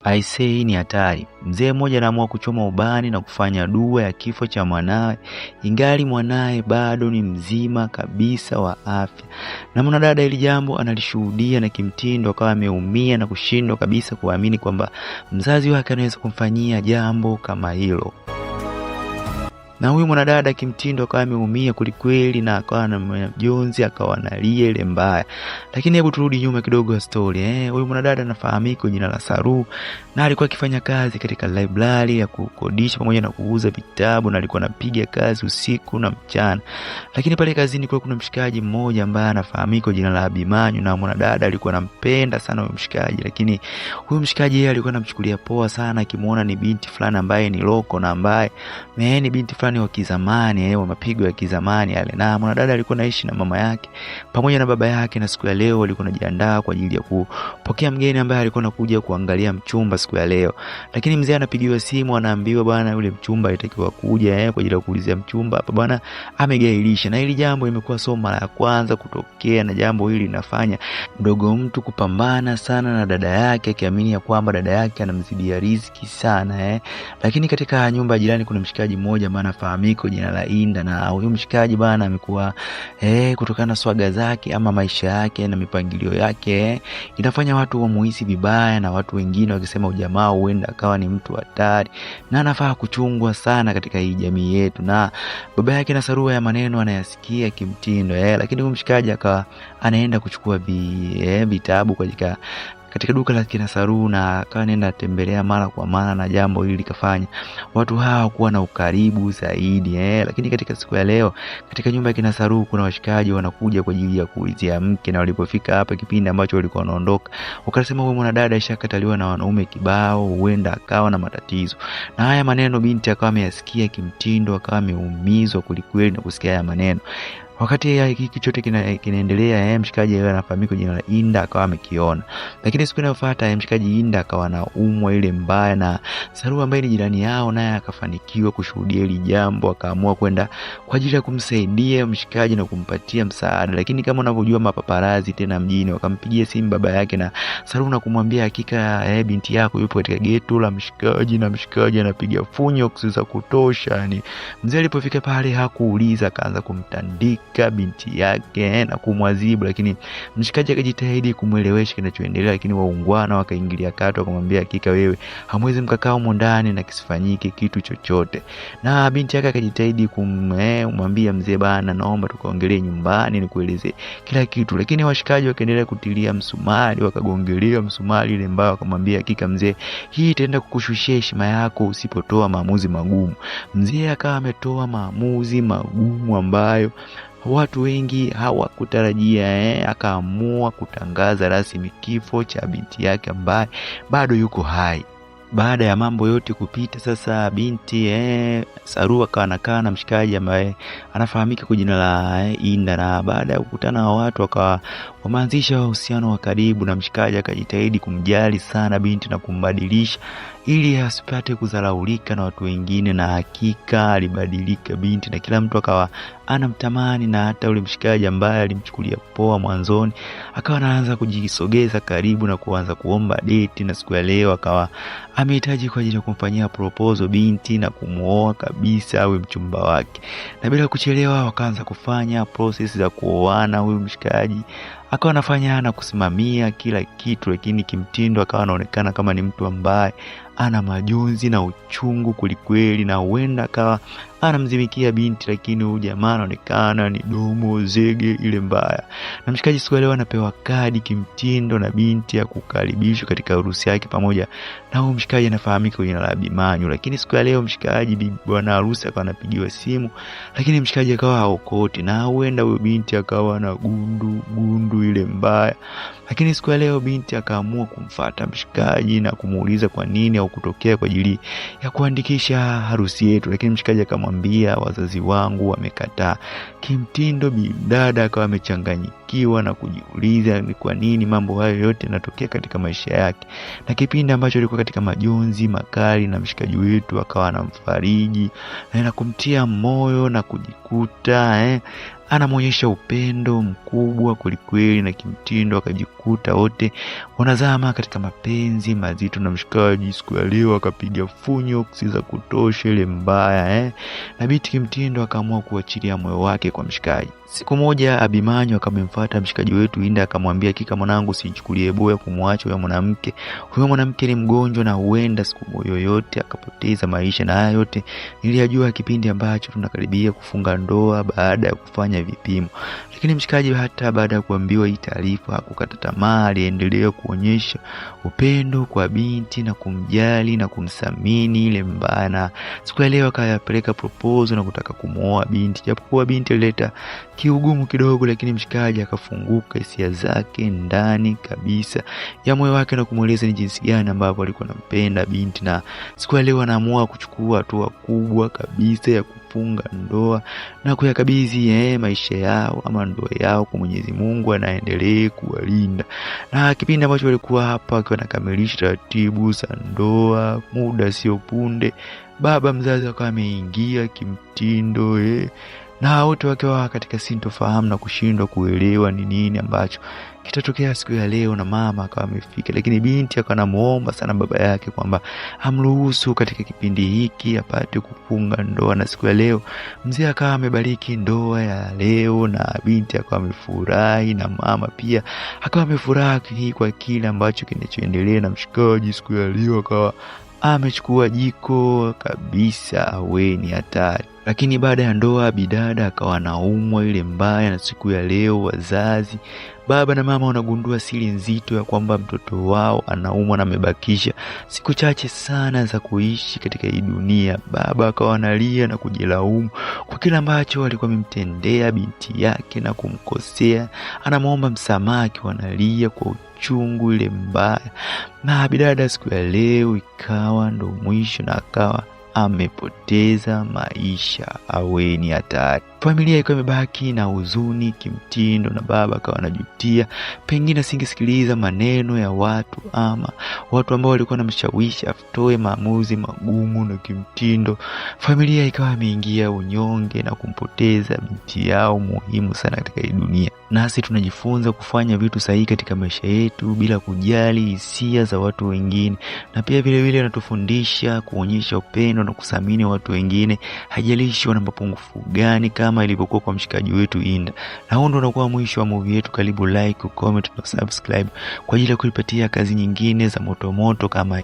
Aisee, hii ni hatari. Mzee mmoja anaamua kuchoma ubani na kufanya dua ya kifo cha mwanawe, ingali mwanaye bado ni mzima kabisa wa afya. Na mwanadada hili jambo analishuhudia na kimtindo akawa ameumia na kushindwa kabisa kuamini kwamba mzazi wake anaweza kumfanyia jambo kama hilo. Na huyu mwanadada kimtindo akawa ameumia kulikweli na akawa na majonzi, akawa analia ile mbaya. Lakini hebu turudi nyuma kidogo ya story. Huyu mwanadada anafahamika kwa jina la Saru na alikuwa akifanya kazi katika library ya kukodisha pamoja na kuuza vitabu, na alikuwa anapiga kazi usiku na mchana. Lakini pale kazini kuna mshikaji mmoja ambaye anafahamika kwa jina la Abimanyu, na mwanadada alikuwa anampenda sana huyu mshikaji, lakini huyu mshikaji yeye alikuwa anamchukulia poa sana, akimuona ni binti fulani ambaye ni loko na ambaye ni binti fulani wa kizamani, wa mapigo ya kizamani yale. Na mwanadada alikuwa anaishi na mama yake pamoja na baba yake, na siku ya leo walikuwa wanajiandaa kwa ajili ya kupokea mgeni ambaye alikuwa anakuja kuangalia mchumba siku ya leo. Lakini mzee anapigiwa simu, anaambiwa bwana yule mchumba alitakiwa kuja kwa ajili ya kuulizia mchumba hapa bwana amegairisha. Na hili jambo limekuwa somo mara ya kwanza kutokea, na jambo hili linafanya mdogo mtu kupambana sana na dada yake, akiamini ya kwamba dada yake anamzidia riziki sana. Lakini katika nyumba ya jirani kuna mshikaji mmoja ambaye anafahamika jina la Inda, na huyo mshikaji bwana amekuwa kutokana na swaga zake ama maisha yake na mipangilio yake inafanya watu wamuhisi vibaya, na watu wengine wakisema ujamaa huenda akawa ni mtu hatari na anafaa kuchungwa sana katika hii jamii yetu. Na baba yake na Sarua ya maneno anayasikia kimtindo lakini huyo mshikaji akawa anaenda kuchukua vitabu katika duka la kina Saru, na akawa anaenda tembelea mara kwa mara, na jambo hili likafanya watu hawa kuwa na ukaribu zaidi. Lakini katika siku ya leo katika nyumba ya kina Saru kuna washikaji wanakuja kwa ajili ya kuulizia mke, na walipofika hapa kipindi ambacho walikuwa wanaondoka wakasema huyu mwanadada ishakataliwa na wanaume kibao, huenda akawa na matatizo. Na haya maneno binti akawa ameyasikia kimtindo, akawa ameumizwa kulikweli na kusikia haya maneno. Wakati hiki chote kinaendelea, mshikaji yeye anafahamika jina la Inda akawa amekiona. Lakini siku inayofuata mshikaji Inda akawa anaumwa ile mbaya, na Saru ambaye ni jirani yao naye akafanikiwa kushuhudia hili jambo, akaamua kwenda kwa ajili ya kumsaidia mshikaji na kumpatia msaada. Lakini kama unavyojua mapaparazi tena mjini, wakampigia simu baba yake na Saru na kumwambia hakika binti yako yupo katika geto la mshikaji, na mshikaji anapiga funyo za kutosha. Yani mzee alipofika pale hakuuliza, akaanza kumtandika binti yake na kumwadhibu, lakini mshikaji akajitahidi kumuelewesha kinachoendelea, lakini waungwana wakaingilia kati wakamwambia hakika wewe hamwezi mkakaa humo ndani na kisifanyike kitu chochote. Na binti yake akajitahidi kumwambia mzee bana, naomba tukaongelee nyumbani nikueleze kila kitu, lakini washikaji wakaendelea kutilia msumari, wakagongelea msumari ile mbao, wakamwambia hakika mzee, hii itaenda kukushushia heshima yako usipotoa maamuzi magumu. Mzee akawa ametoa maamuzi magumu ambayo watu wengi hawakutarajia. Akaamua kutangaza rasmi kifo cha binti yake ambaye bado yuko hai. Baada ya mambo yote kupita, sasa binti Saru akawa anakaa na mshikaji ambaye anafahamika kwa jina la Inda, na baada ya kukutana na watu wakawa wameanzisha uhusiano wa karibu, na mshikaji akajitahidi kumjali sana binti na kumbadilisha ili asipate kudharaulika na watu wengine, na hakika alibadilika binti na kila mtu akawa anamtamani. Na hata yule mshikaji ambaye alimchukulia poa mwanzoni akawa anaanza kujisogeza karibu na kuanza kuomba date, na siku ya leo akawa amehitaji kwa ajili ya kumfanyia proposal binti na kumuoa kabisa awe mchumba wake. Na bila kuchelewa wakaanza kufanya process za kuoana. Huyu mshikaji akawa anafanya na kusimamia kila kitu, lakini kimtindo akawa anaonekana kama ni mtu ambaye ana majonzi na uchungu kulikweli, na huenda akawa anamzimikia binti, lakini huyu jamaa anaonekana ni domo zege ile mbaya. Na mshikaji siku leo anapewa kadi kimtindo na binti ya kukaribishwa katika harusi yake, pamoja na huyu mshikaji anafahamika kwa jina la Abimanyu. Lakini siku ya leo mshikaji bwana harusi akawa anapigiwa simu, lakini mshikaji akawa haokoti, na huenda huyo binti akawa na gundu ile mbaya. Lakini siku ya leo binti akaamua kumfuata mshikaji na kumuuliza kwa nini au kutokea kwa ajili ya kuandikisha harusi yetu, lakini mshikaji akamwambia wazazi wangu wamekataa. Kimtindo bidada akawa amechanganyikiwa na kujiuliza ni kwa nini mambo hayo yote yanatokea katika maisha yake, na kipindi ambacho alikuwa katika majonzi makali, na mshikaji wetu akawa anamfariji na kumtia moyo na kujikuta Anamuonyesha upendo mkubwa kwelikweli, na kimtindo akajikuta wote wanazama katika mapenzi mazito na mshikaji siku ya leo akapiga funyo za kutosha ile mbaya na binti kimtindo akaamua kuachilia moyo wake kwa mshikaji. Siku moja Abimanyu akamemfuata mshikaji wetu Inda akamwambia, kika mwanangu, usichukulie boya kumwacha huyo mwanamke. Huyo mwanamke ni mgonjwa na huenda siku yoyote akapoteza maisha, na haya yote niliyajua kipindi ambacho tunakaribia kufunga ndoa baada ya kufanya vipimo. Lakini mshikaji hata baada ya kuambiwa hii taarifa hakukata tamaa, aliendelea kuonyesha upendo kwa binti na kumjali na kumthamini ile mbaya, na siku ya leo akayapeleka proposal na kutaka kumuoa binti. Japokuwa binti alileta kiugumu kidogo, lakini mshikaji akafunguka hisia zake ndani kabisa ya moyo wake na kumueleza ni jinsi gani ambavyo alikuwa anampenda binti, na siku ya leo anaamua kuchukua hatua kubwa kabisa ya kufunga ndoa na kuyakabidhi maisha yao ama ndoa yao kwa Mwenyezi Mungu, anaendelee kuwalinda. Na kipindi ambacho walikuwa hapa akiwa anakamilisha taratibu za ndoa, muda sio punde baba mzazi akawa ameingia kimtindo na wote wakiwa katika sintofahamu na kushindwa kuelewa ni nini ambacho kitatokea siku ya leo, na mama akawa amefika. Lakini binti akawa anamuomba sana baba yake kwamba amruhusu katika kipindi hiki apate kufunga ndoa, na siku ya leo mzee akawa amebariki ndoa ya leo, na binti akawa amefurahi na mama pia akawa amefurahi kwa kile ambacho kinachoendelea, na mshikaji siku ya leo akawa amechukua jiko kabisa, aweni hatari. Lakini baada ya ndoa bidada akawa anaumwa ile mbaya, na siku ya leo wazazi baba na mama wanagundua siri nzito ya kwamba mtoto wao anaumwa na amebakisha siku chache sana za kuishi katika hii dunia. Baba akawa analia na kujilaumu kwa kila ambacho alikuwa amemtendea binti yake na kumkosea, anamuomba msamaha akiwa analia kwa uchungu ile mbaya. Na bidada siku ya leo ikawa ndo mwisho na akawa amepoteza maisha, aweni hatari. Familia ikawa imebaki na huzuni kimtindo, na baba akawa anajutia pengine asingesikiliza maneno ya watu ama watu ambao walikuwa wanamshawishi atoe maamuzi magumu, na kimtindo familia ikawa imeingia unyonge na kumpoteza binti yao muhimu sana katika hii dunia. Nasi tunajifunza kufanya vitu sahihi katika maisha yetu bila kujali hisia za watu wengine, na pia vile vile anatufundisha kuonyesha upendo na kuthamini watu wengine, hajalishi wana mapungufu gani, kama ilivyokuwa kwa mshikaji wetu Inda. Na huo ndio unakuwa mwisho wa movie yetu. Karibu like, comment na subscribe kwa ajili ya kuipatia kazi nyingine za moto moto kama